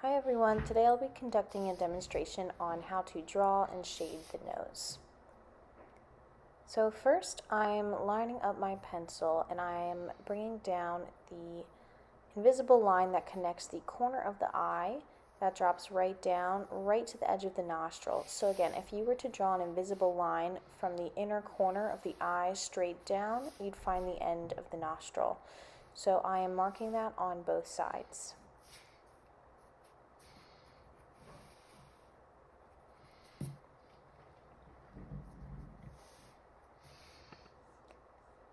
Hi everyone, today I'll be conducting a demonstration on how to draw and shade the nose. So first I'm lining up my pencil and I am bringing down the invisible line that connects the corner of the eye that drops right down, right to the edge of the nostril. So again, if you were to draw an invisible line from the inner corner of the eye straight down, you'd find the end of the nostril. So I am marking that on both sides.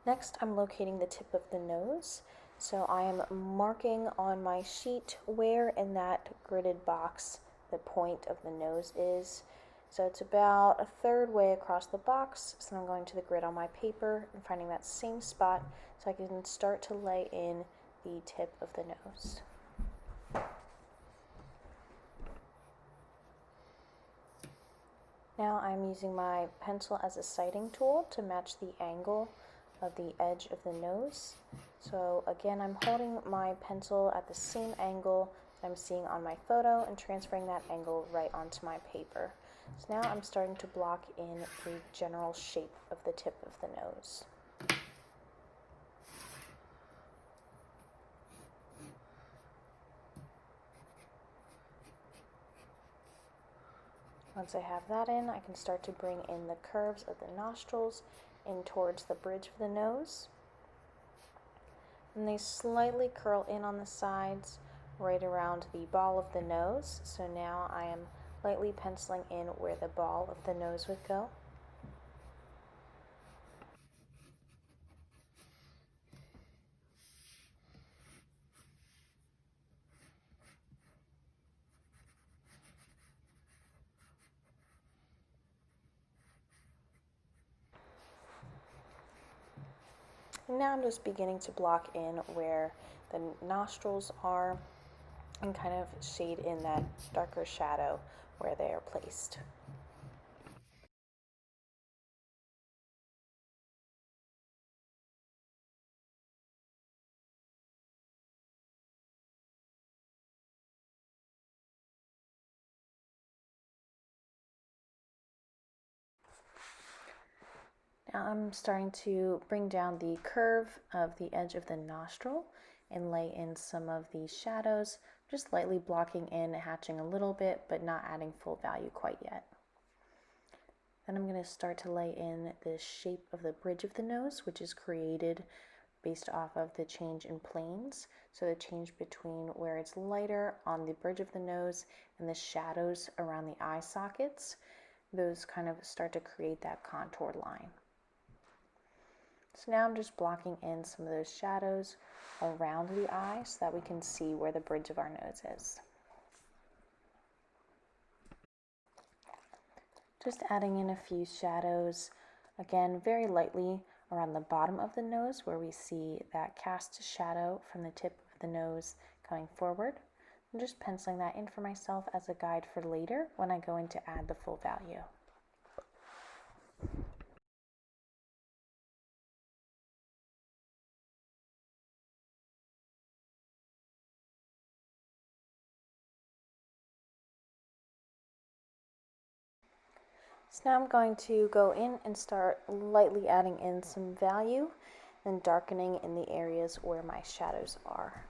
Next, I'm locating the tip of the nose. So I am marking on my sheet where in that gridded box the point of the nose is. So it's about a third way across the box. So I'm going to the grid on my paper and finding that same spot so I can start to lay in the tip of the nose. Now I'm using my pencil as a sighting tool to match the angle of the edge of the nose. So again, I'm holding my pencil at the same angle that I'm seeing on my photo and transferring that angle right onto my paper. So now I'm starting to block in the general shape of the tip of the nose. Once I have that in, I can start to bring in the curves of the nostrils in towards the bridge of the nose. And they slightly curl in on the sides right around the ball of the nose. So now I am lightly penciling in where the ball of the nose would go. And now I'm just beginning to block in where the nostrils are and kind of shade in that darker shadow where they are placed. Now I'm starting to bring down the curve of the edge of the nostril and lay in some of the shadows, just lightly blocking in, hatching a little bit, but not adding full value quite yet. Then I'm going to start to lay in the shape of the bridge of the nose, which is created based off of the change in planes. So the change between where it's lighter on the bridge of the nose and the shadows around the eye sockets, those kind of start to create that contour line. So now I'm just blocking in some of those shadows around the eye so that we can see where the bridge of our nose is. Just adding in a few shadows, again, very lightly around the bottom of the nose where we see that cast shadow from the tip of the nose coming forward. I'm just penciling that in for myself as a guide for later when I go in to add the full value. So now I'm going to go in and start lightly adding in some value and darkening in the areas where my shadows are.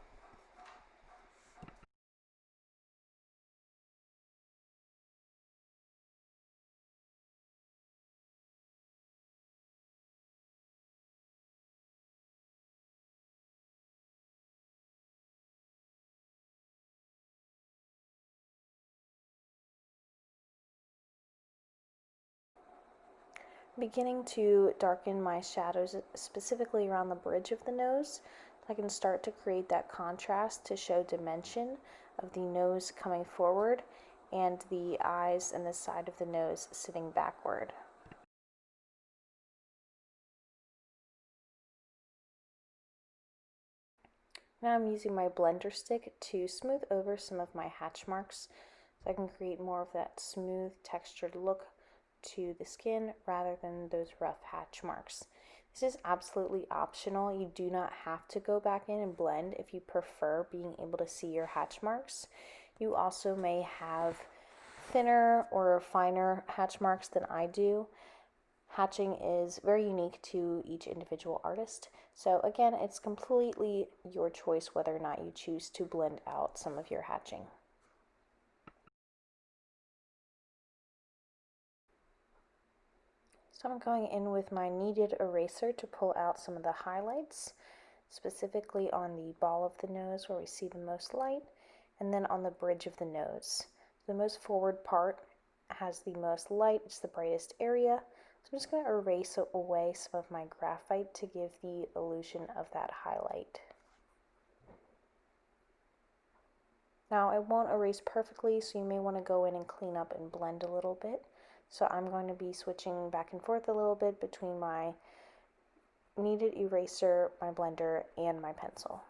Beginning to darken my shadows specifically around the bridge of the nose. I can start to create that contrast to show dimension of the nose coming forward and the eyes and the side of the nose sitting backward. Now I'm using my blender stick to smooth over some of my hatch marks so I can create more of that smooth textured look to the skin rather than those rough hatch marks. This is absolutely optional. You do not have to go back in and blend if you prefer being able to see your hatch marks. You also may have thinner or finer hatch marks than I do. Hatching is very unique to each individual artist. So again, it's completely your choice whether or not you choose to blend out some of your hatching. So I'm going in with my kneaded eraser to pull out some of the highlights, specifically on the ball of the nose where we see the most light, and then on the bridge of the nose. The most forward part has the most light, it's the brightest area. So I'm just going to erase away some of my graphite to give the illusion of that highlight. Now I won't erase perfectly, so you may want to go in and clean up and blend a little bit. So I'm going to be switching back and forth a little bit between my kneaded eraser, my blender, and my pencil.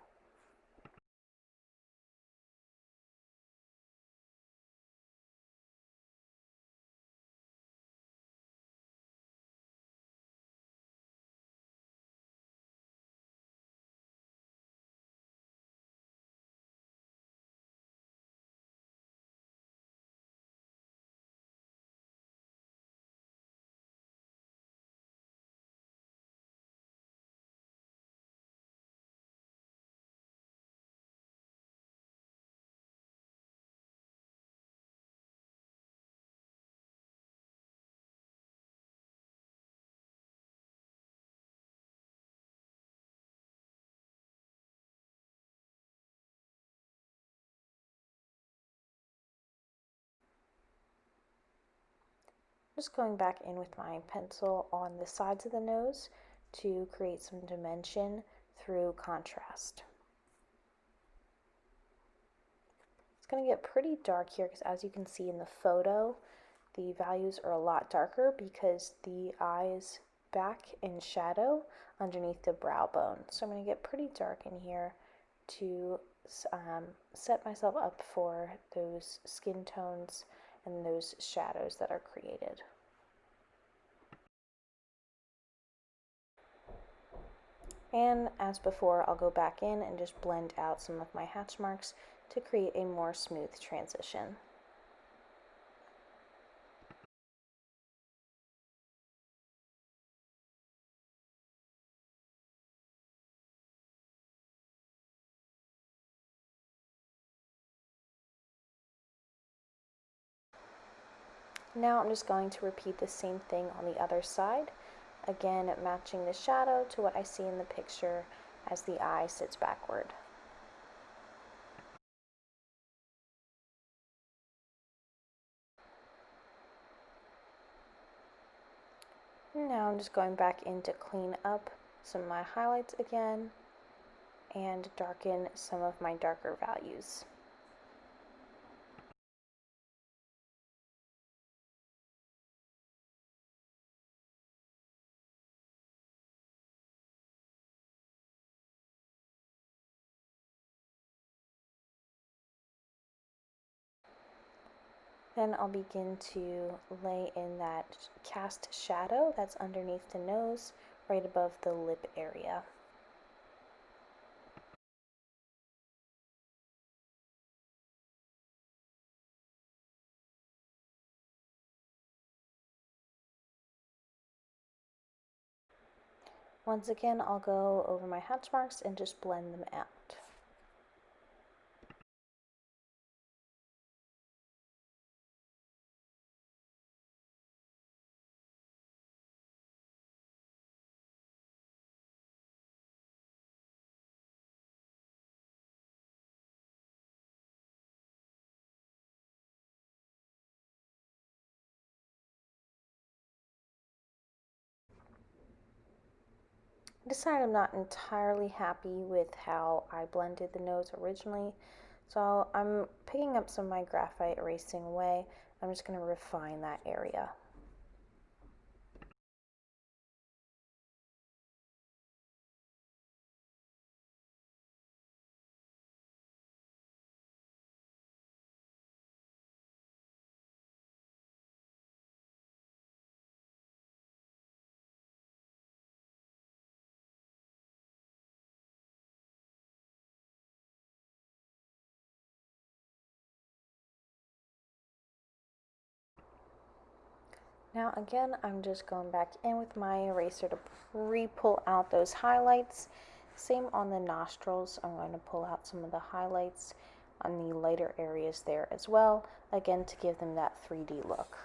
Just going back in with my pencil on the sides of the nose to create some dimension through contrast. It's going to get pretty dark here because, as you can see in the photo, the values are a lot darker because the eye is back in shadow underneath the brow bone. So I'm going to get pretty dark in here to set myself up for those skin tones and those shadows that are created. And as before, I'll go back in and just blend out some of my hatch marks to create a more smooth transition. Now I'm just going to repeat the same thing on the other side, again matching the shadow to what I see in the picture as the eye sits backward. Now I'm just going back in to clean up some of my highlights again and darken some of my darker values. Then I'll begin to lay in that cast shadow that's underneath the nose, right above the lip area. Once again, I'll go over my hatch marks and just blend them out. I decided I'm not entirely happy with how I blended the nose originally, so I'm picking up some of my graphite, erasing away. I'm just going to refine that area. Now again, I'm just going back in with my eraser to re-pull out those highlights. Same on the nostrils, I'm going to pull out some of the highlights on the lighter areas there as well, again to give them that 3D look.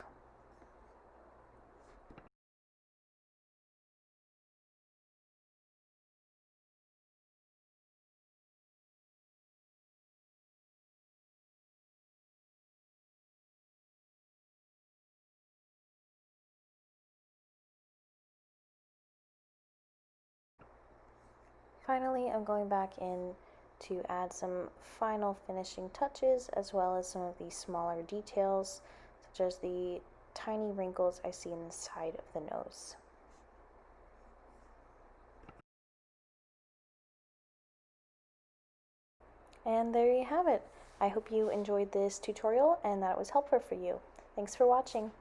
Finally, I'm going back in to add some final finishing touches as well as some of the smaller details, such as the tiny wrinkles I see in the side of the nose. And there you have it. I hope you enjoyed this tutorial and that it was helpful for you. Thanks for watching.